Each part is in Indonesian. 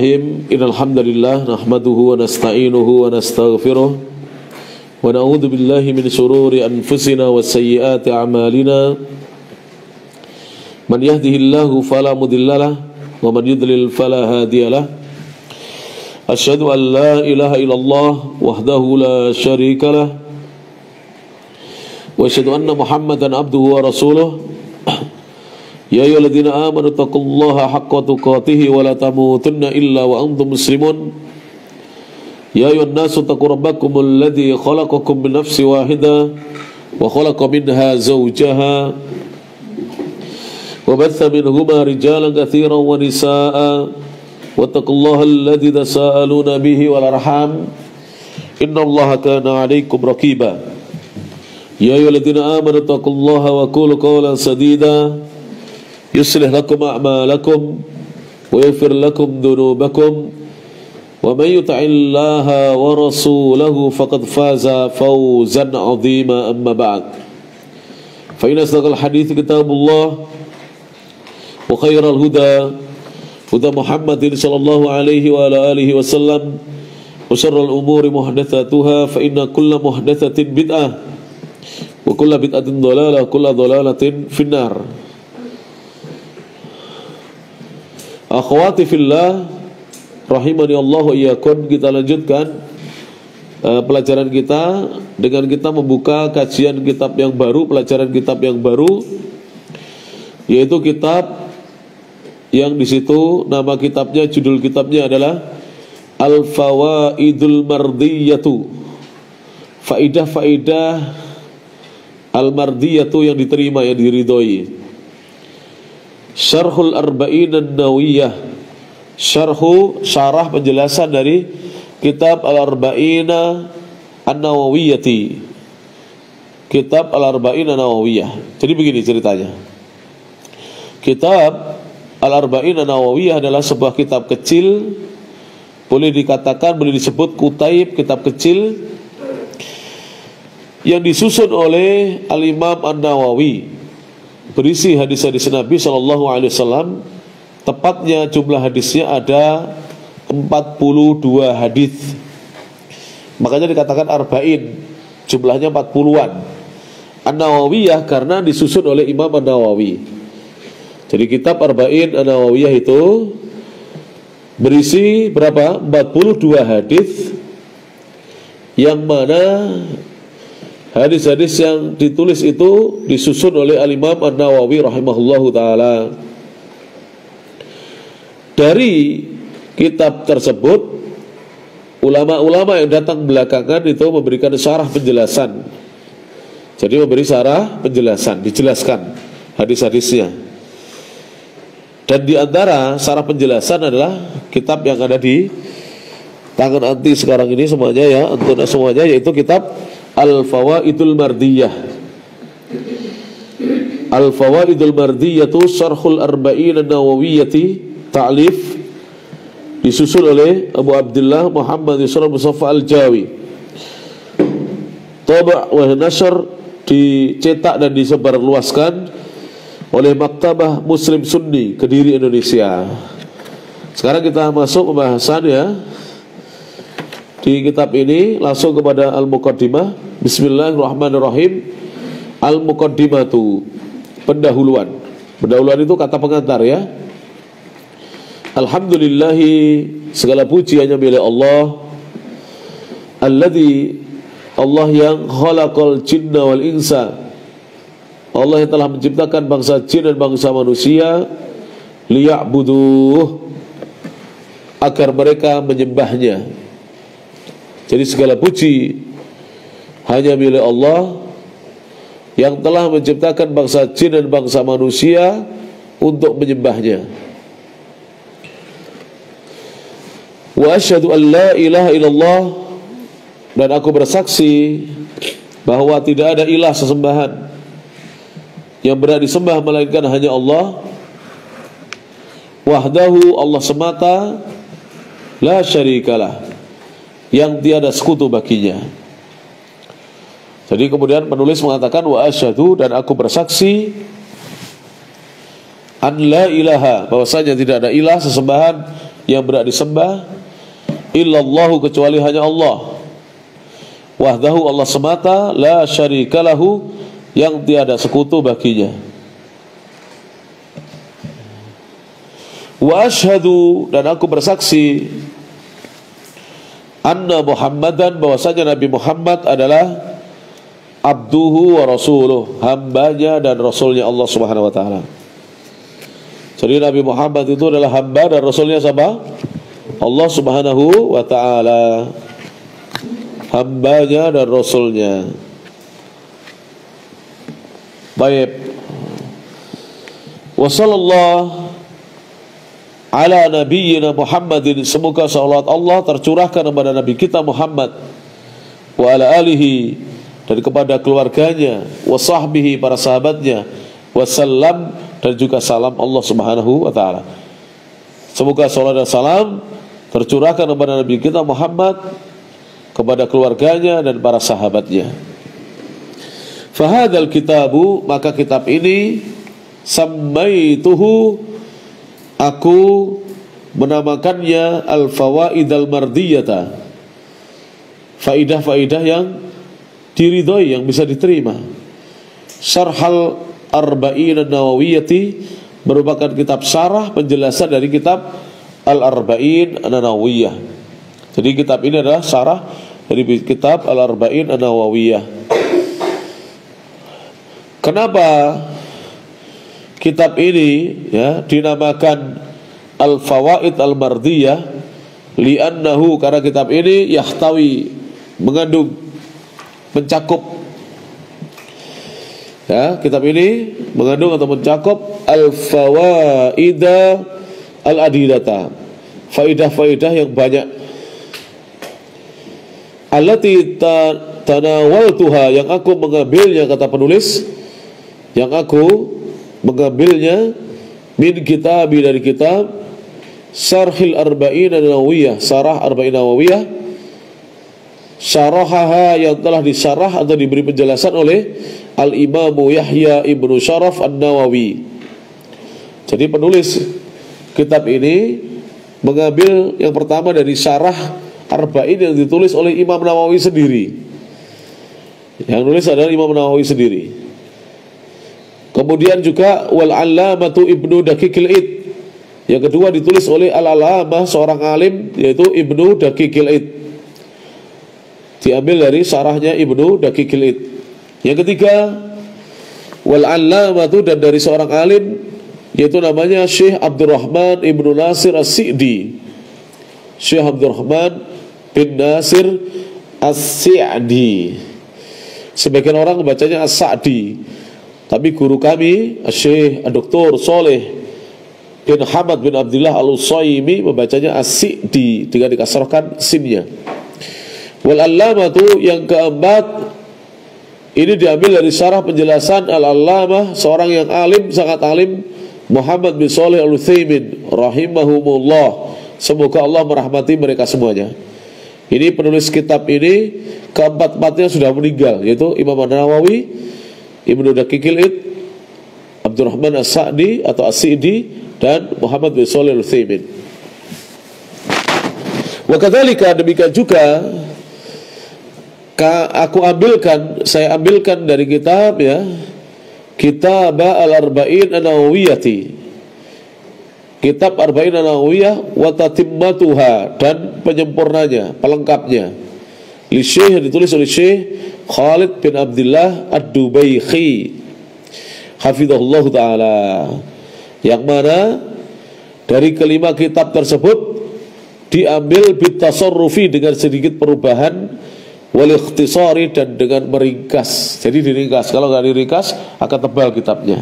Bismillahirrahmanirrahim. Innal hamdalillah nahmaduhu wa nasta'inuhu wa nastaghfiruh wa na'udzu billahi min shururi anfusina wa sayyiati a'malina. Man yahdihillahu fala mudhillalah wa man yudlil fala hadiyalah. Asyhadu an la ilaha illallah wahdahu la syarikalah wa asyhadu anna Muhammadan abduhu wa rasuluh. Ya ayyuhalladzina amanu taqullaha haqqa tuqatih wa la tamutunna illa wa antum muslimun. Ya ayyuhan nasu taqu rabbakumul ladzi khalaqakum min nafsin wahidah wa khalaqa minha zawjaha wa batha minhuma rijalan katsiran wa nisaa'a wattaqullaha alladzi tasaaluna bihi wal arham innallaha kana 'alaikum raqiba. Ya ayyuhalladzina amanu taqullaha wa qulu qawlan sadida yuslih lakum a'malakum wa yaghfir lakum dhunubakum wa may yuti'illaha wa rasulahu faqad faza fawzan 'azima. Amma ba'd, fa inna asdaqal hadits kitabullah wa khairal huda huda Muhammadin sallallahu alaihi wa ala alihi wasallam wa syarrul umuri muhdatsatuha fa inna kulla muhdatsatin bid'ah wa kulla bid'atin dhalalah wa kulla dhalalatin finnar. Akhwati fillah rahimani Allah wa iyyakum, kita lanjutkan pelajaran kita dengan kita membuka kajian kitab yang baru, pelajaran kitab yang baru, yaitu kitab yang di situ nama kitabnya, judul kitabnya adalah Al-Fawaidul Mardiyatu, faidah-faidah Al-Mardiyatu yang diterima, yang diridhoi. Syarhul Arba'in An-Nawawiyah, syarah penjelasan dari kitab Al-Arba'in An-Nawawiyati, kitab Al-Arba'in An-Nawawiyah. Jadi begini ceritanya. Kitab Al-Arba'in An-Nawawiyah adalah sebuah kitab kecil, boleh dikatakan, boleh disebut kutaib, kitab kecil yang disusun oleh Al-Imam An-Nawawi, berisi hadis-hadis Nabi SAW. Tepatnya jumlah hadisnya ada 42 hadis. Makanya dikatakan arba'in, jumlahnya 40-an. An-Nawawiyah karena disusun oleh Imam An-Nawawi. Jadi kitab Arba'in An-Nawawiyah itu berisi berapa? 42 hadis, yang mana hadis-hadis yang ditulis itu disusun oleh Al-Imam An-Nawawi rahimahullahu ta'ala. Dari kitab tersebut, ulama-ulama yang datang belakangan itu memberikan syarah penjelasan. Jadi memberi syarah penjelasan, dijelaskan hadis-hadisnya. Dan di antara syarah penjelasan adalah kitab yang ada di tangan anti sekarang ini semuanya, ya, untuk semuanya, yaitu kitab Al-Fawaidul Mardiyah. Al-Fawaidul Mardiyatu Syarhul Arba'in An-Nawawiyati, ta'lif, disusun oleh Abu Abdullah Muhammad Yusra Mustafa Al-Jawi. Taba' wa nashr, dicetak dan disebarluaskan oleh Maktabah Muslim Sunni Kediri, Indonesia. Sekarang kita masuk pembahasan, ya, di kitab ini, langsung kepada Al-Muqaddimah. Bismillahirrahmanirrahim. Al-Muqaddimatu, pendahuluan. Pendahuluan itu kata pengantar, ya. Alhamdulillahi, segala puji hanya milik Allah. Alladzi, Allah yang khalaqal jinna wal insa, Allah yang telah menciptakan bangsa jin dan bangsa manusia, liya'buduh, agar mereka menyembahnya. Jadi segala puji hanya milik Allah yang telah menciptakan bangsa jin dan bangsa manusia untuk menyembahnya. Wa asyhadu an la ilaha illallah, dan aku bersaksi bahwa tidak ada ilah sesembahan yang berhak disembah melainkan hanya Allah. Wahdahu, Allah semata, la syarikalah, yang tiada sekutu baginya. Jadi kemudian penulis mengatakan wa asyhadu, dan aku bersaksi, an la ilaha, bahwasanya tidak ada ilah sesembahan yang berhak disembah illallahu, kecuali hanya Allah, wahdahu, Allah semata, la syarikalahu, yang tiada sekutu baginya. Wa asyhadu, dan aku bersaksi, anna Muhammadan, bahwasanya Nabi Muhammad adalah abduhu wa rasuluh, hambanya dan rasulnya Allah Subhanahu wa taala. Jadi Nabi Muhammad itu adalah hamba dan rasulnya siapa? Allah Subhanahu wa taala. Hambanya dan rasulnya. Baik. Wa sallallahu ala nabiyyina Muhammadin, semoga salawat Allah tercurahkan kepada Nabi kita Muhammad, wa ala alihi, dan kepada keluarganya, wa sahbihi, para sahabatnya, wa sallam, dan juga salam Allah Subhanahu wa taala. Semoga salawat dan salam tercurahkan kepada Nabi kita Muhammad, kepada keluarganya dan para sahabatnya. Fahadal kitabu, maka kitab ini, sammaituhu, aku menamakannya al-fawaid al-mardiyata, faidah-faidah yang diridhoi, yang bisa diterima. Syarhal Arba'in an-Nawawiyati, merupakan kitab syarah penjelasan dari kitab Al-Arba'in an-Nawawiyah. Jadi kitab ini adalah syarah dari kitab Al-Arba'in an-Nawawiyah. Kenapa kitab ini ya dinamakan Al-Fawaid Al-Mardiyah? Li'annahu, karena kitab ini yahtawi, mengandung, mencakup, ya, kitab ini mengandung atau mencakup al-fawaida al-adidata, faidah-faidah yang banyak, allati tanawaltuha, yang aku mengambilnya, kata penulis, yang aku mengambilnya, min kitabi, dari kitab Syarhil Arba'in an-Nawawiyah, Syarah Arba'in Nawawiyah, syarahaha, yang telah disyarah atau diberi penjelasan oleh Al-Imamu Yahya ibnu Syaraf an-Nawawi. Jadi penulis kitab ini mengambil yang pertama dari syarah Arba'in yang ditulis oleh Imam Nawawi sendiri. Yang nulis adalah Imam Nawawi sendiri. Kemudian juga wal-allamatu Ibnu Daqiqil Id, yang kedua ditulis oleh al-allamah, seorang alim, yaitu Ibnu Daqiqil Id, diambil dari syarahnya Ibnu Daqiqil Id. Yang ketiga wal-allamatu, dan dari seorang alim, yaitu namanya Syekh Abdurrahman Ibnu Nasir As-Sa'di. Syekh Abdurrahman bin Nasir As-Sa'di, sebagian orang membacanya As-Sa'di, tapi guru kami Syekh Dr. Soleh bin Hamad bin Abdullah Al-Utsaimin membacanya As-Sa'di dengan dikasrahkan sinnya. Wal-allamatu, yang keempat, ini diambil dari syarah penjelasan Al-Allamah, seorang yang alim, sangat alim, Muhammad bin Shalih Al-Utsaimin rahimahumullah, semoga Allah merahmati mereka semuanya. Ini penulis kitab ini keempat-empatnya sudah meninggal, yaitu Imam Nawawi, Ibnu Daqiqil Id, Abdurrahman As-Sa'di atau As-Sa'di, dan Muhammad bin Shalih Al-Utsaimin. Wa kadzalika, demikian juga saya ambilkan dari kitab, ya, Kitab Al-Arba'in An-Nawawiyati, kitab Arba'in An-Nawawiyah, wa tatimmatuha, dan penyempurnanya, pelengkapnya, li Syekh, yang ditulis oleh Syekh Khalid bin Abdullah Ad-Dubaykhi hafizahullah ta'ala, yang mana dari kelima kitab tersebut diambil bitasarrufi, dengan sedikit perubahan, wal ikhtisari, dan dengan meringkas. Jadi diringkas, kalau nggak diringkas akan tebal kitabnya.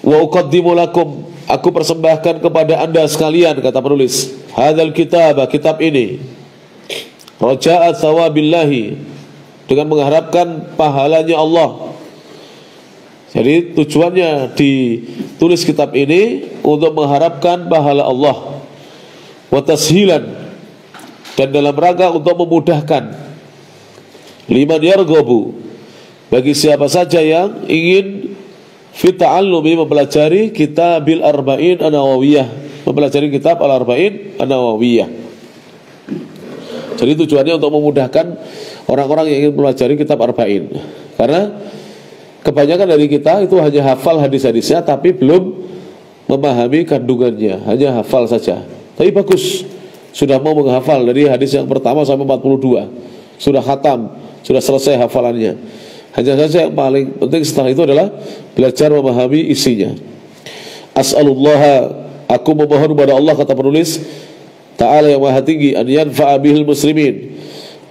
Wa uqaddimu lakum, aku persembahkan kepada anda sekalian, kata penulis, hadzal kitab, kitab ini, raja'a thawabillahi, dengan mengharapkan pahalanya Allah. Jadi tujuannya ditulis kitab ini untuk mengharapkan pahala Allah, wa tashilan, dan dalam rangka untuk memudahkan, liman yarghabu, bagi siapa saja yang ingin fi ta'allumi, mempelajari Kitabil Arba'in An-Nawawiyah, mempelajari kitab Al-Arba'in An-Nawawiyah. Jadi tujuannya untuk memudahkan orang-orang yang ingin mempelajari kitab Arba'in. Karena kebanyakan dari kita itu hanya hafal hadis-hadisnya tapi belum memahami kandungannya, hanya hafal saja. Tapi bagus, sudah mau menghafal dari hadis yang pertama sampai 42, sudah khatam, sudah selesai hafalannya. Hanya saja yang paling penting setelah itu adalah belajar memahami isinya. As'alullah, aku memohon kepada Allah, kata penulis Ta'ala yang maha tinggi, an yanfa'a bihil muslimin,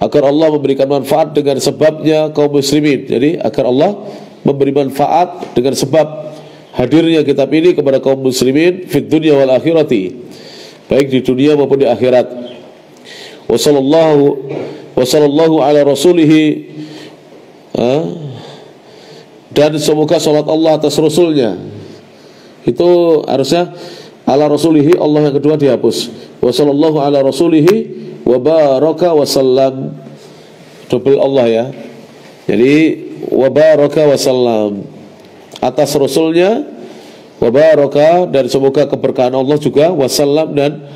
agar Allah memberikan manfaat dengan sebabnya kaum muslimin. Jadi agar Allah memberi manfaat dengan sebab hadirnya kitab ini kepada kaum muslimin fid dunya wal akhirati, baik di dunia maupun di akhirat. Wa sallallahu ala rasulih, dan semoga salat Allah atas rasulnya. Itu harusnya ala rasulihi, Allah yang kedua dihapus. Wa sallallahu ala rasulihi wa baraka wa sallam, double Allah ya. Jadi wa baraka wa sallam, atas rasulnya, wa baraka, dan semoga keberkahan Allah juga, wa sallam, dan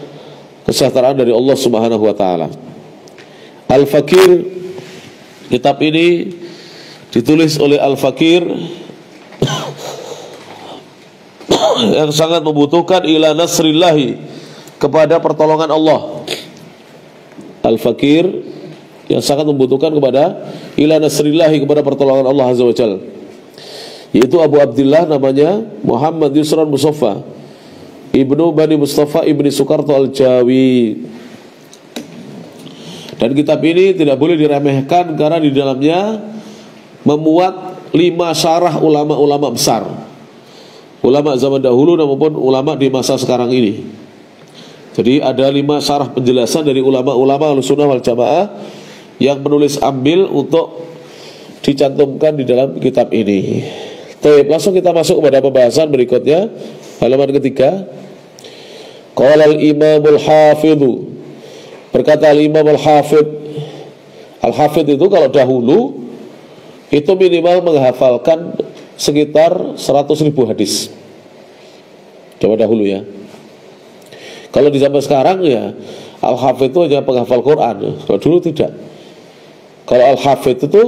kesejahteraan dari Allah Subhanahu wa taala. Al-Fakir, kitab ini ditulis oleh Al-Fakir yang sangat membutuhkan ila nasrillahi, kepada pertolongan Allah. Al-Fakir yang sangat membutuhkan kepada ila nasrillahi, kepada pertolongan Allah Azza wa Jalla, yaitu Abu Abdillah, namanya Muhammad Yusran Mustafa Ibnu Bani Mustafa Ibni Sukarto Al-Jawi. Dan kitab ini tidak boleh diremehkan karena di dalamnya memuat 5 syarah ulama-ulama besar, ulama zaman dahulu maupun ulama di masa sekarang ini. Jadi ada 5 syarah penjelasan dari ulama-ulama Ahlussunnah wal Jamaah yang menulis ambil untuk dicantumkan di dalam kitab ini. Baik, langsung kita masuk kepada pembahasan berikutnya, halaman ketiga. Qala al-Imamul Hafidhu, berkata al-Imam al-Hafidh. Al-Hafidh itu kalau dahulu itu minimal menghafalkan sekitar 100.000 hadis. Coba dahulu ya. Kalau di zaman sekarang ya Al-Hafidh itu hanya penghafal Quran. Kalau dulu tidak. Kalau Al-Hafidh itu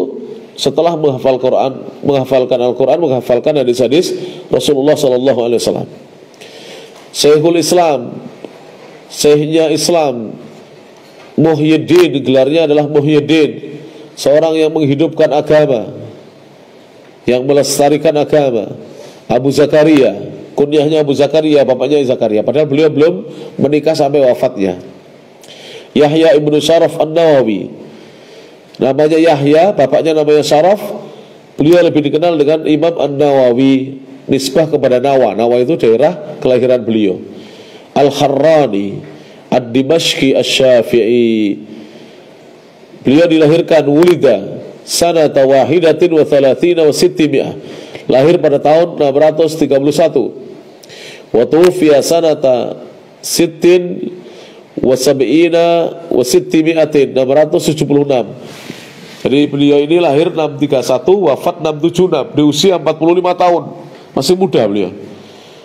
setelah menghafal Quran, menghafalkan Al-Quran, menghafalkan hadis-hadis Rasulullah SAW. Syekhul Islam, Syekhnya Islam, Muhyiddin, gelarnya adalah Muhyiddin, seorang yang menghidupkan agama, yang melestarikan agama. Abu Zakaria, kunyahnya Abu Zakaria, bapaknya Zakaria, padahal beliau belum menikah sampai wafatnya. Yahya ibnu Syaraf An-Nawawi, namanya Yahya, bapaknya namanya Syaraf. Beliau lebih dikenal dengan Imam An-Nawawi, nisbah kepada Nawa. Nawa itu daerah kelahiran beliau. Al-Harrani Ad-Dimashqi Asy-Syafi'i, beliau dilahirkan wulida sanata wahidatin wa thalathina wa sittimi'ah, lahir pada tahun 631. Wa tuwfiya sanata sittin wa sab'ina wa sittimi'atin, 676. Jadi beliau ini lahir 631, wafat 676, di usia 45 tahun. Masih muda beliau.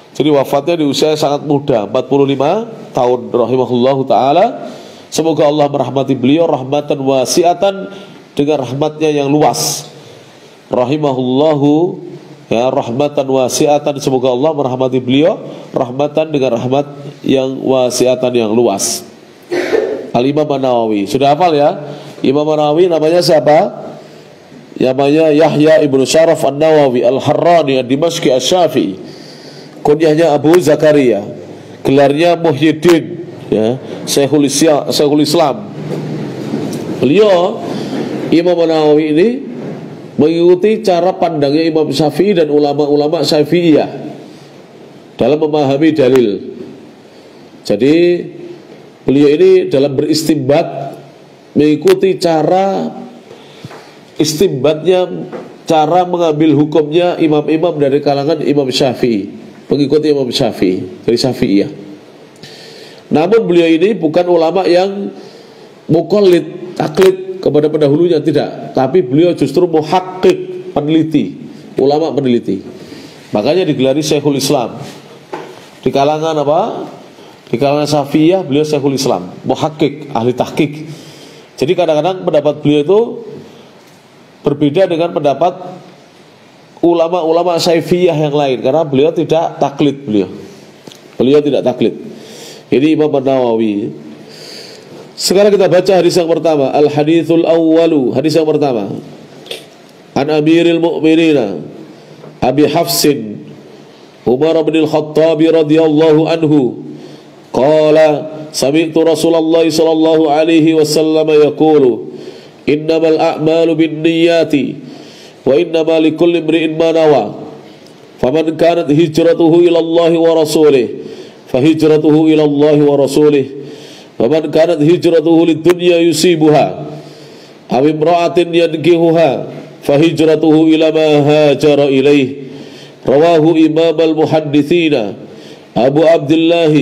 Jadi wafatnya di usia sangat muda, 45 tahun, rahimahullahu ta'ala. Semoga Allah merahmati beliau rahmatan wasi'atan, dengan rahmatnya yang luas. Rahimahullahu, ya, rahmatan wasi'atan, semoga Allah merahmati beliau rahmatan, dengan rahmat yang wasi'atan, yang luas. Al-Imam An-Nawawi, sudah hafal ya? Imam An-Nawawi namanya siapa? Namanya Yahya ibnu Syaraf An-Nawawi Al-Harrani Ad-Dimashqi Asy-Syafi'i. Kunyahnya Abu Zakaria, gelarnya Muhyiddin, ya, Syekhul Islam. Beliau Imam An-Nawawi ini mengikuti cara pandangnya Imam Syafi'i dan ulama-ulama Syafi'iyah dalam memahami dalil. Jadi beliau ini dalam beristimbat mengikuti cara istimbatnya, cara mengambil hukumnya imam-imam dari kalangan Imam Syafi'i, mengikuti Imam Syafi'i dari Syafi'iyah. Namun beliau ini bukan ulama yang muqallid, taklid kepada pendahulunya, tidak, tapi beliau justru muhaqqiq, peneliti, ulama peneliti. Makanya digelari Syekhul Islam di kalangan apa? Di kalangan Syafi'iyah beliau Syekhul Islam, muhakkik, ahli tahqiq. Jadi kadang-kadang pendapat beliau itu berbeda dengan pendapat ulama-ulama Syafi'iyah yang lain, karena beliau tidak taklid. Beliau tidak taklid. Ini Imam An-Nawawi. Sekarang kita baca hadis yang pertama. Al-hadithul awwalu, hadis yang pertama. An Amiril Mu'minina Abi Hafsin Umar bin Al-Khattab radhiyallahu anhu qala sami'tu Rasulullah sallallahu alaihi wasallam yaqulu innamal a'malu binniyati wa innamal likulli imri'in ma nawa faman kanat hijratuhu ila Allah wa rasulih fahijratuhu ila Allah wa rasulih wa man kanat hijratuhu lid-dunya yusibuha aw imra'atin yankihuha fahijratuhu ila ma hajara ilaih. Rawahu Imam al-Muhadditsina Abu Abdullah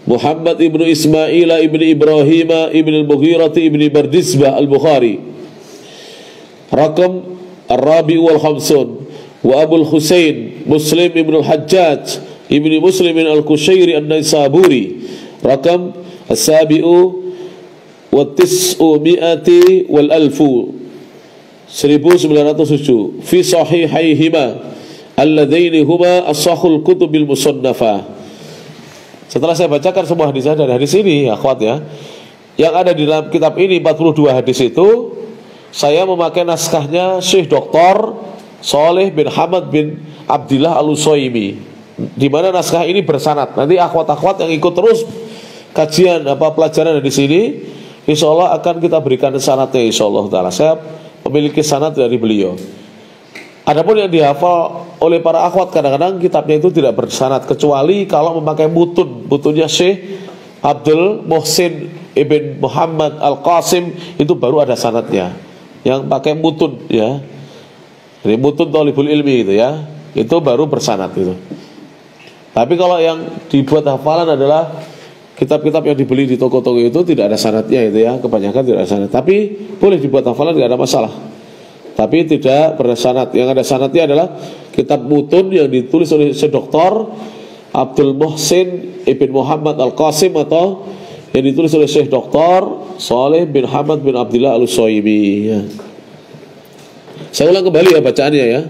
Muhammad ibnu Ismail ibnu Ibrahim ibnu al-Mughirah ibnu Bardisbah al-Bukhari. Rakam Ar-Rabi wal Khamsun wa Abu al-Husain Muslim ibnu al-Hajjaj ibnu Muslim al-Kushairi an-Naisaburi. Rakam As-Sabi'u wa Tis'umi'ati wal Alfu 1907 fi sahihaihima alladaini huma as-sahul kutubil musannafah. Setelah saya bacakan semua hadis dari hadis ini, akhwat ya, yang ada di dalam kitab ini 42 hadis itu, saya memakai naskahnya Syekh Dr. Saleh bin Hamad bin Abdillah Al-Utsaimin, di mana naskah ini bersanad. Nanti akhwat-akhwat yang ikut terus kajian pelajaran di sini, insyaallah akan kita berikan sanadnya insyaallah taala. Saya memiliki sanad dari beliau. Adapun yang dihafal oleh para akhwat, kadang-kadang kitabnya itu tidak bersanad kecuali kalau memakai mutunnya Syekh Abdul Muhsin Ibn Muhammad Al-Qasim, itu baru ada sanadnya. Yang pakai mutun ya, jadi mutun thalibul ilmi gitu ya, itu baru bersanad itu. Tapi kalau yang dibuat hafalan adalah kitab-kitab yang dibeli di toko-toko itu tidak ada sanadnya itu ya, kebanyakan tidak ada sanad. Tapi boleh dibuat hafalan, tidak ada masalah. Tapi tidak bersanad. Yang ada sanadnya adalah kitab mutun yang ditulis oleh Syekh Dr. Abdul Muhsin Ibn Muhammad Al-Qasim, atau yang ditulis oleh Syekh Dr. Saleh bin Hamad bin Abdillah Al-Utsaimin ya. Saya ulang kembali ya bacaannya ya.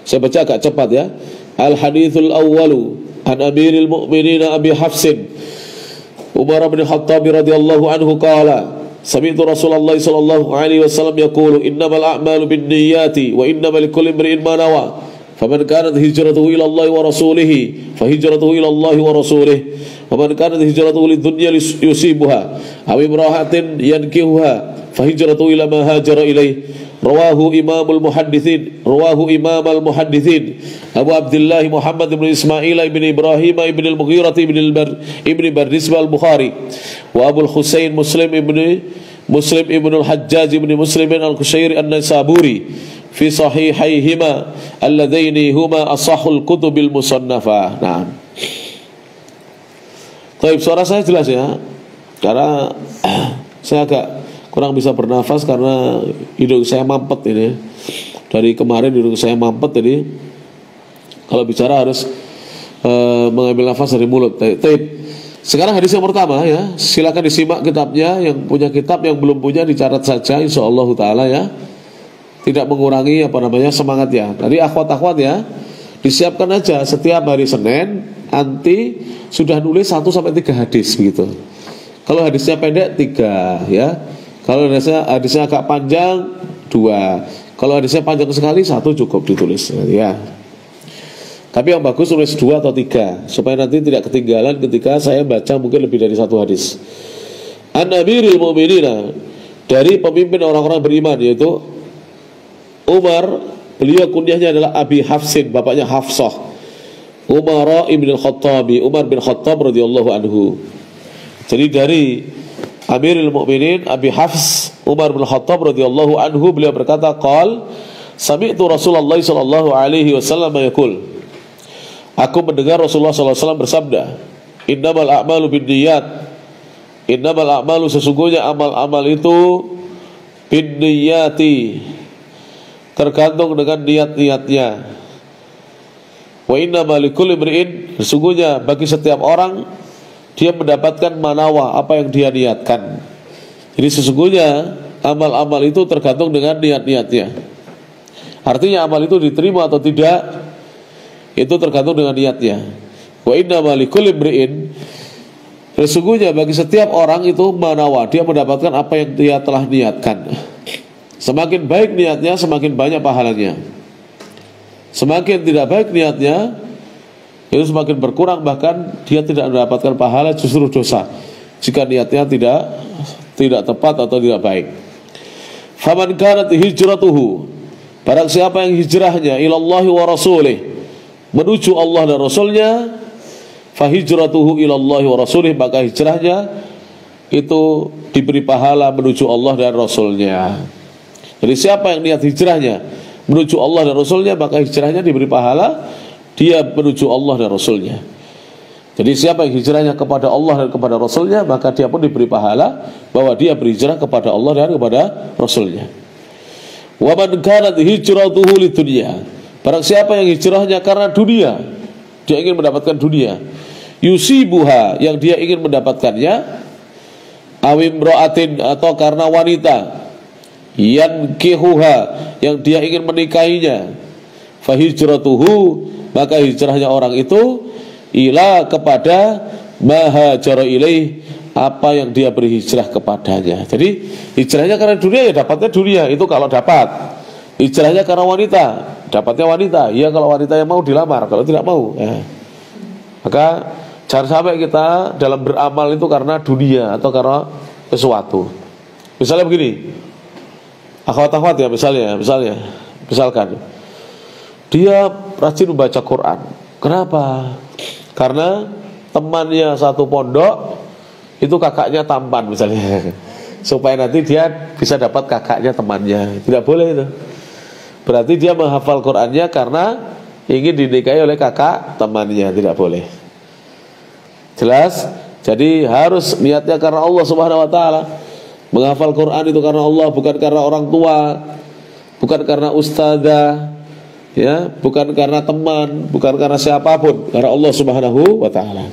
Saya baca agak cepat ya. Al-hadithul awwalu an Amiril Mu'minin Abi Hafsin Umar bin Khattab radhiyallahu anhu qala sami'tu Rasulullah sallallahu alaihi wasallam yaqulu innamal a'malu binniyati wa innamal likulli imri'in ma nawa faman kanat hijratuhu ila Allah wa rasulih fahijratuhu ila Allah wa rasulih wa man kanat hijratuhu lidunya yusibuha aw imra'atin yankihuha fahijratuhu ila ma hajara ilaih. Rawahu Imam al-Muhadditsin Abu Abdullah Muhammad bin Ismail bin Ibrahim bin al-Mughirah bin Bardisbah al-Bukhari wa Abu al-Husain Muslim ibn al-Hajjaj bin Muslim al-Kushairi an-Naisaburi fi sahihaihima alladaini huma asahul kutubil musannafah. Nah, baik, suara saya jelas ya, karena saya agak kurang bisa bernafas karena hidung saya mampet ini. Dari kemarin hidung saya mampet, jadi kalau bicara harus mengambil nafas dari mulut. Sekarang hadis yang pertama ya, silakan disimak kitabnya. Yang punya kitab, yang belum punya dicatat saja insyaallah taala ya. Tidak mengurangi semangat ya. Tadi akhwat-akhwat ya, disiapkan aja setiap hari Senin nanti sudah nulis 1 sampai 3 hadis begitu. Kalau hadisnya pendek 3 ya. Kalau hadisnya agak panjang 2. Kalau hadisnya panjang sekali 1 cukup ditulis ya. Tapi yang bagus tulis 2 atau 3 supaya nanti tidak ketinggalan ketika saya baca mungkin lebih dari 1 hadis. An Amiril Mu'minina, dari pemimpin orang-orang beriman, yaitu Umar. Beliau kunyahnya adalah Abi Hafsin, bapaknya Hafsah, Umar ibn al-Khattab, Umar bin Khattab radhiyallahu anhu. Jadi dari Amirul Mukminin Abi Hafs Umar bin Khattab radhiyallahu anhu, beliau berkata, qal sami'tu Rasulullah sallallahu alaihi wasallam yaqul, aku mendengar Rasulullah sallallahu alaihi wasallam bersabda, innamal a'malu binniyat, innamal a'malu, sesungguhnya amal-amal itu binniyati, tergantung dengan niat-niatnya. Wa innamal likulli imri'in, sesungguhnya bagi setiap orang dia mendapatkan manawa, apa yang dia niatkan. Jadi sesungguhnya amal-amal itu tergantung dengan niat-niatnya. Artinya amal itu diterima atau tidak itu tergantung dengan niatnya. Wa innamal likulli imri'in, sesungguhnya bagi setiap orang itu manawa, dia mendapatkan apa yang dia telah niatkan. Semakin baik niatnya, semakin banyak pahalanya. Semakin tidak baik niatnya, itu semakin berkurang, bahkan dia tidak mendapatkan pahala, justru dosa jika niatnya tidak tepat atau tidak baik. Faman kanat hijratuhu, barang siapa yang hijrahnya ilallahi wa rasulih, menuju Allah dan Rasulnya, fahijratuhu ilallahi wa rasulih, maka hijrahnya itu diberi pahala menuju Allah dan Rasulnya. Jadi siapa yang niat hijrahnya menuju Allah dan Rasulnya, maka hijrahnya diberi pahala, dia menuju Allah dan Rasulnya. Jadi siapa yang hijrahnya kepada Allah dan kepada Rasulnya, maka dia pun diberi pahala bahwa dia berhijrah kepada Allah dan kepada Rasulnya. Wa man kanat hijratuhu lidunya, barang siapa yang hijrahnya karena dunia, dia ingin mendapatkan dunia, yusibuha, yang dia ingin mendapatkannya, awimro'atin, atau karena wanita, yankihuha, yang dia ingin menikahinya, fahijratuhu, maka hijrahnya orang itu ila, kepada mahajara ilaih, apa yang dia berhijrah kepadanya. Jadi hijrahnya karena dunia, ya dapatnya dunia, itu kalau dapat. Hijrahnya karena wanita, dapatnya wanita, ya kalau wanita yang mau dilamar, kalau tidak mau ya. Maka jangan sampai kita dalam beramal itu karena dunia atau karena sesuatu. Misalnya begini, akhwat-akhwat ya, misalkan dia rajin membaca Quran. Kenapa? Karena temannya satu pondok itu kakaknya tampan misalnya, supaya nanti dia bisa dapat kakaknya temannya. Tidak boleh itu. Berarti dia menghafal Qurannya karena ingin dinikahi oleh kakak temannya. Tidak boleh. Jelas? Jadi harus niatnya karena Allah Subhanahu wa taala. Menghafal Quran itu karena Allah, bukan karena orang tua, bukan karena ustadzah, ya, bukan karena teman, bukan karena siapapun, karena Allah Subhanahu wa taala.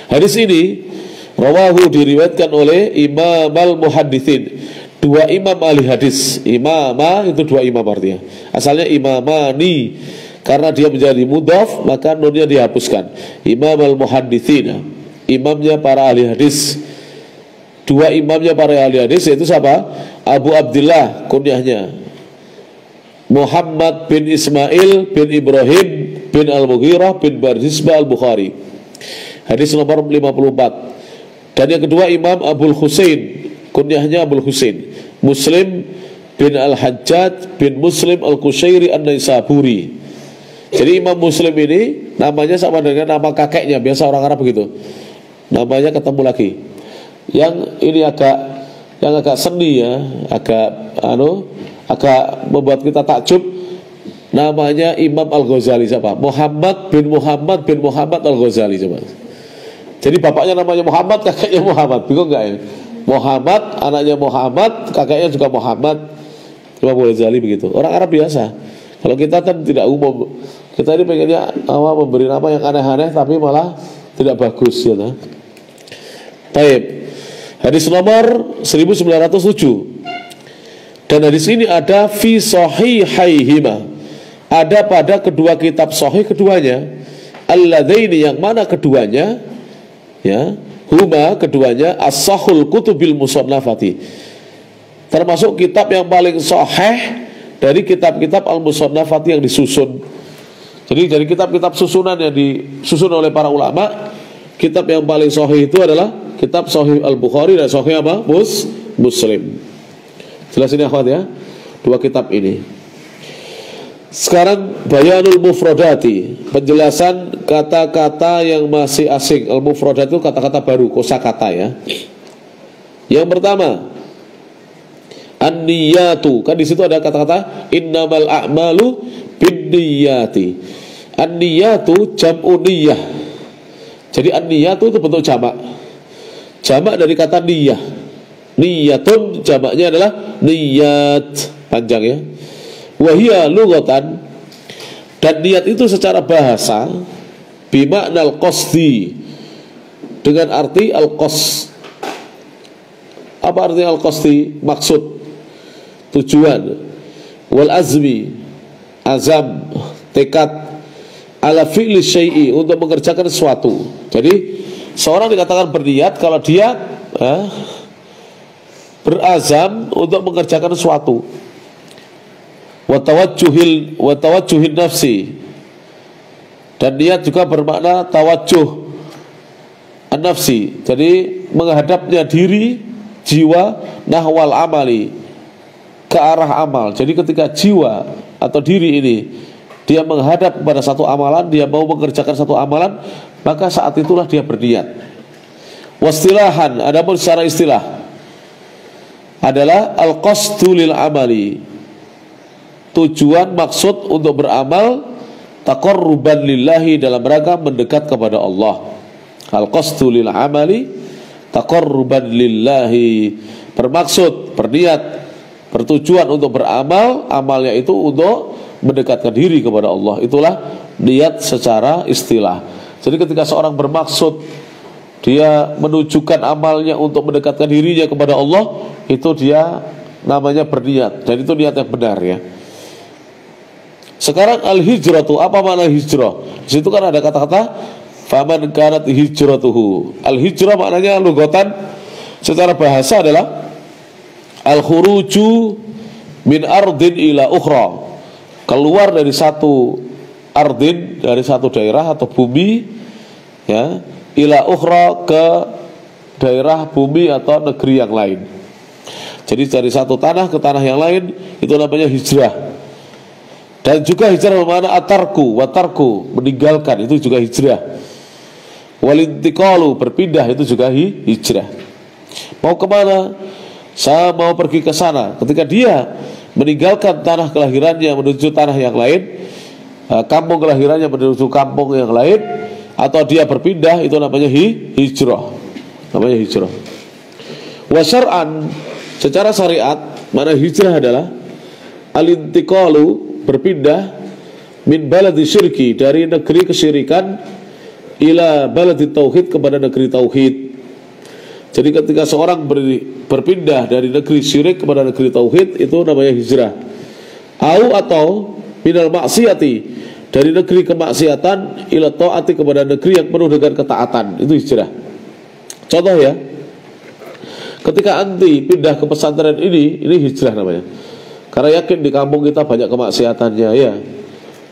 Hadis ini rawahu, diriwayatkan oleh Imam al-Muhadditsin, dua imam ahli hadis. Imamah itu dua imam artinya. Asalnya imamani, karena dia menjadi mudhaf maka nunnya dihapuskan. Imam al-Muhadditsin, imamnya para ahli hadis. Dua imamnya para ahli hadis yaitu siapa? Abu Abdullah kunyahnya Muhammad bin Ismail bin Ibrahim bin Al-Mughirah bin Barzisbah Al-Bukhari, hadis nomor 54. Dan yang kedua Imam Abul Husain, kunyahnya Abul Husain, Muslim bin Al-Hajjaj bin Muslim Al-Qushairi An-Naisaburi. Jadi Imam Muslim ini namanya sama dengan nama kakeknya, biasa orang Arab begitu. Namanya ketemu lagi. Yang ini agak seni ya, agak membuat kita takjub. Namanya Imam Al-Ghazali, siapa? Muhammad bin Muhammad Al-Ghazali, coba. Jadi bapaknya namanya Muhammad, kakeknya Muhammad. Bingung nggak ya? Muhammad, anaknya Muhammad, kakeknya juga Muhammad. Imam Al-Ghazali begitu. Orang Arab biasa. Kalau kita kan tidak umum. Kita ini pengennya memberi nama yang aneh-aneh tapi malah tidak bagus ya. Baik. Hadis nomor 1907. Dan hadis ini ada fi sahihaihima, ada pada kedua kitab sahih keduanya, alladzaini, yang mana keduanya, ya, huma, keduanya, as-sahul kutubil musannafati, termasuk kitab yang paling sahih dari kitab-kitab al-musannafati yang disusun. Jadi dari kitab-kitab susunan yang disusun oleh para ulama, kitab yang paling sahih itu adalah kitab Sahih Al-Bukhari dan Sahih apa? Muslim. Jelas ini akhwat ya, dua kitab ini. Sekarang bayanul mufradati, penjelasan kata-kata yang masih asing. Al-mufradat itu kata-kata baru, kosakata ya. Yang pertama, an-niyatu, kan di situ ada kata-kata innamal a'malu binniyati. An-niyatu jam'u niyah. Jadi an-niyatu itu bentuk jamak. Jamak dari kata niyah. Niyatun jamaknya adalah niyat, panjang ya. Wahia lughatan, dan niat itu secara bahasa bimaknal qasdi, dengan arti al-qasd. Apa arti al-qasdi? Maksud, tujuan. Wal azmi, azam, tekad, ala fi'li syai'i, untuk mengerjakan sesuatu. Jadi seorang dikatakan berniat kalau dia berazam untuk mengerjakan sesuatu. Wa tawajjuhin nafsi, dan niat juga bermakna tawajjuh an-nafsi, jadi menghadapnya diri, jiwa, nahwal amali, ke arah amal. Jadi ketika jiwa atau diri ini dia menghadap kepada satu amalan, dia mau mengerjakan satu amalan, maka saat itulah dia berniat. Wastilahan, adapun secara istilah adalah al-qasdu lil amali, tujuan maksud untuk beramal, taqarruban lillahi, dalam rangka mendekat kepada Allah. Al-qasdu lil amali taqarruban lillahi, bermaksud, berniat, bertujuan untuk beramal, amalnya itu untuk mendekatkan diri kepada Allah. Itulah niat secara istilah. Jadi ketika seorang bermaksud, dia menunjukkan amalnya untuk mendekatkan dirinya kepada Allah, itu dia namanya berniat, dan itu niat yang benar ya. Sekarang al-hijratu, apa makna hijrah? Di situ kan ada kata-kata faman kanat hijratuhu. Al-hijrah maknanya lugatan secara bahasa adalah al-khuruju min ardin ila ukhra, keluar dari satu ardin, dari satu daerah atau bumi ya, ila ukhra, ke daerah, bumi atau negeri yang lain. Jadi dari satu tanah ke tanah yang lain, itu namanya hijrah. Dan juga hijrah bermakna atarku, watarku, meninggalkan, itu juga hijrah. Walintiqalu, berpindah, itu juga hijrah. Mau kemana? Saya mau pergi ke sana. Ketika dia meninggalkan tanah kelahirannya menuju tanah yang lain, kampung kelahirannya menuju kampung yang lain, atau dia berpindah, itu namanya hijrah. Namanya hijrah. Wa syar'an, secara syariat, mana hijrah adalah alintiqalu, berpindah, min baladi syirki, dari negeri kesyirikan, ila baladi tauhid, kepada negeri tauhid. Jadi ketika seorang berpindah dari negeri syirik kepada negeri tauhid, itu namanya hijrah. Atau minal maksiati, dari negeri kemaksiatan, ila taati, kepada negeri yang penuh dengan ketaatan, itu hijrah. Contoh ya, ketika anti pindah ke pesantren ini hijrah namanya. Karena yakin di kampung kita banyak kemaksiatannya ya.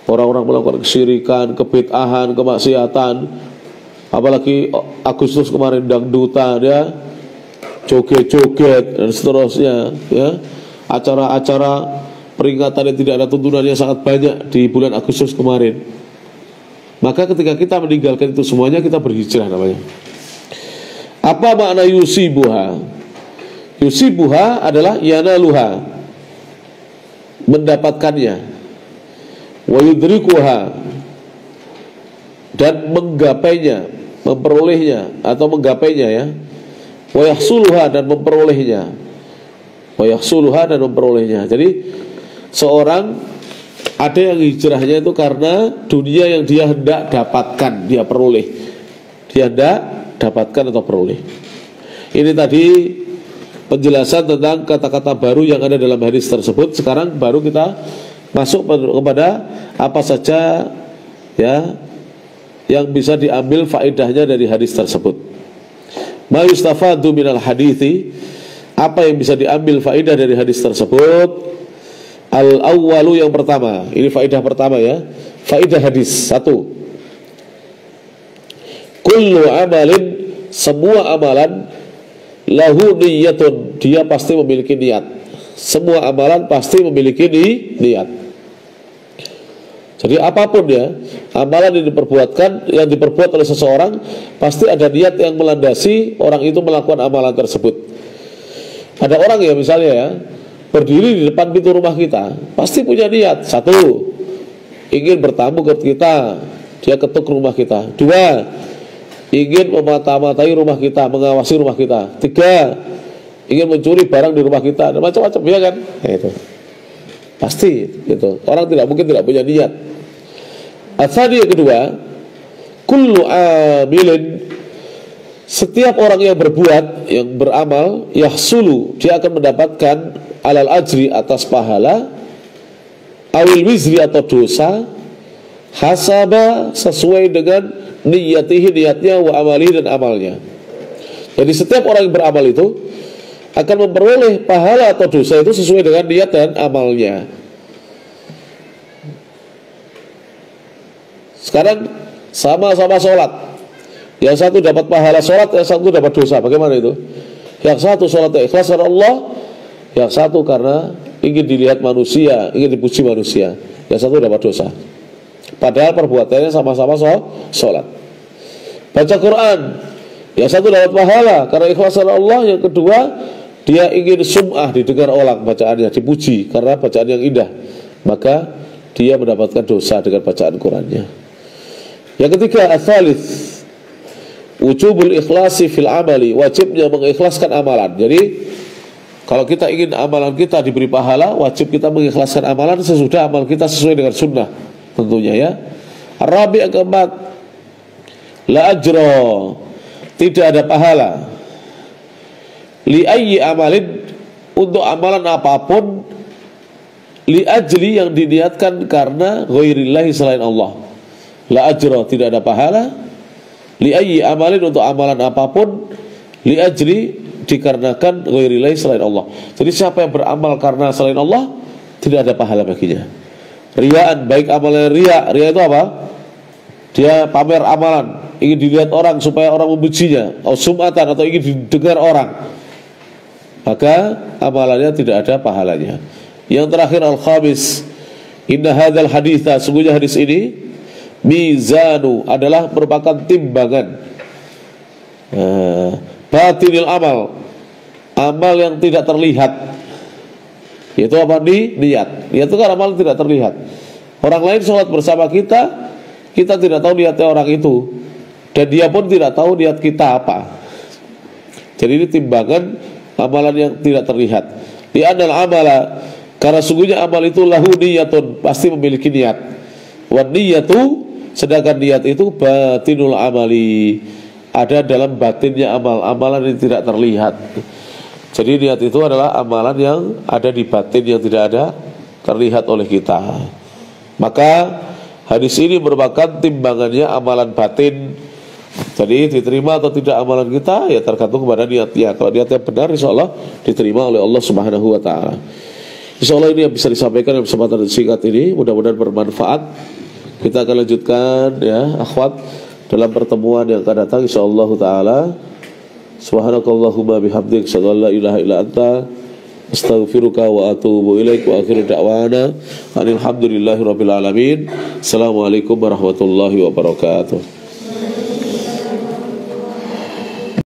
Orang-orang melakukan kesyirikan, kebid'ahan, kemaksiatan. Apalagi Agustus kemarin dangdutan ya, joget-joget dan seterusnya ya. Acara-acara peringatan yang tidak ada tuntunannya sangat banyak di bulan Agustus kemarin. Maka ketika kita meninggalkan itu semuanya, kita berhijrah namanya. Apa makna yusibuha? Yusibuha adalah yanaluha, mendapatkannya, wa yudrikuha, dan menggapainya, memperolehnya atau menggapainya ya, wa yahsuluha, dan memperolehnya, wa yahsuluha, dan memperolehnya. Jadi seorang ada yang hijrahnya itu karena dunia yang dia hendak dapatkan, dia peroleh, dia hendak dapatkan atau peroleh. Ini tadi penjelasan tentang kata-kata baru yang ada dalam hadis tersebut. Sekarang baru kita masuk kepada apa saja ya yang bisa diambil faedahnya dari hadis tersebut. Ma yustafadu minal hadithi, apa yang bisa diambil faedah dari hadis tersebut? Al-awwalu, yang pertama. Ini faedah pertama ya. Faedah hadis 1. Kullu amalin, semua amalan, lahu niyatun, dia pasti memiliki niat. Semua amalan pasti memiliki niat. Jadi apapun ya, amalan yang diperbuat oleh seseorang, pasti ada niat yang melandasi orang itu melakukan amalan tersebut. Ada orang ya misalnya ya, berdiri di depan pintu rumah kita, pasti punya niat. 1, ingin bertamu ke kita, dia ketuk rumah kita. 2, ingin memata-matai rumah kita, mengawasi rumah kita. 3, ingin mencuri barang di rumah kita, dan macam-macam ya kan. Itu pasti gitu. Orang tidak mungkin tidak punya niat. Asal yang kedua, kullu amilin, Setiap orang yang berbuat, yang beramal, yahsulu, dia akan mendapatkan alal ajri, atas pahala, awil wizri, atau dosa, hasaba, sesuai dengan niyatihi, niatnya, wa amalihi, dan amalnya. Jadi setiap orang yang beramal itu akan memperoleh pahala atau dosa itu sesuai dengan niat dan amalnya. Sekarang sama-sama sholat, yang satu dapat pahala sholat, yang satu dapat dosa. Bagaimana itu? Yang satu sholatnya ikhlas karena Allah, yang satu karena ingin dilihat manusia, ingin dipuji manusia. Yang satu dapat dosa, padahal perbuatannya sama-sama sholat. Baca Quran, yang satu dapat pahala karena ikhlas karena Allah, yang kedua dia ingin sum'ah, didengar orang bacaannya, dipuji karena bacaan yang indah, maka dia mendapatkan dosa dengan bacaan Qurannya. Yang ketiga, ats-tsalits, wujubul ikhlasi fil amali, wajibnya mengikhlaskan amalan. Jadi kalau kita ingin amalan kita diberi pahala, wajib kita mengikhlaskan amalan sesudah amal kita sesuai dengan sunnah tentunya ya. Ar-rabi', yang keempat, la ajra, tidak ada pahala, li ayyi amalin, untuk amalan apapun, li ajli, yang diniatkan karena ghairillahi, selain Allah. La ajra, tidak ada pahala, li ayyi amalin, untuk amalan apapun, li ajli, dikarenakan ghairillahi, selain Allah. Jadi siapa yang beramal karena selain Allah, tidak ada pahala baginya. Riyaan, baik amalan ria itu apa? Dia pamer amalan, ingin dilihat orang supaya orang memujinya, atau sum'atan, atau ingin didengar orang, maka amalannya tidak ada pahalanya. Yang terakhir, al-khamis, inna hadzal haditha, sungguhnya hadis ini, mizanu, adalah merupakan timbangan, batinil amal, amal yang tidak terlihat. Itu apa? Niat. Niat itu kan amal tidak terlihat. Orang lain sholat bersama kita, kita tidak tahu niatnya orang itu, dan dia pun tidak tahu niat kita apa. Jadi ini timbangan amalan yang tidak terlihat. Di anal amala, karena sungguhnya amal itu lahu niyatun, pasti memiliki niat. Wa niyatu, sedangkan niat itu batinul amali, ada dalam batinnya amal, amalan yang tidak terlihat. Jadi niat itu adalah amalan yang ada di batin, yang tidak ada terlihat oleh kita. Maka hadis ini merupakan timbangannya amalan batin. Jadi diterima atau tidak amalan kita, ya tergantung kepada niatnya. Kalau niatnya benar, insya Allah diterima oleh Allah Subhanahu Wa Taala. Insya Allah ini yang bisa disampaikan dalam kesempatan singkat ini, mudah-mudahan bermanfaat. Kita akan lanjutkan ya akhwat dalam pertemuan yang akan datang insyaallah taala. Subhanakallahumma bihamdik, asyhadu an la ilaha illa anta, astaghfiruka wa atubu ilaik, wa akhiru da'wana alhamdulillahi rabbil alamin. Assalamualaikum warahmatullahi wabarakatuh.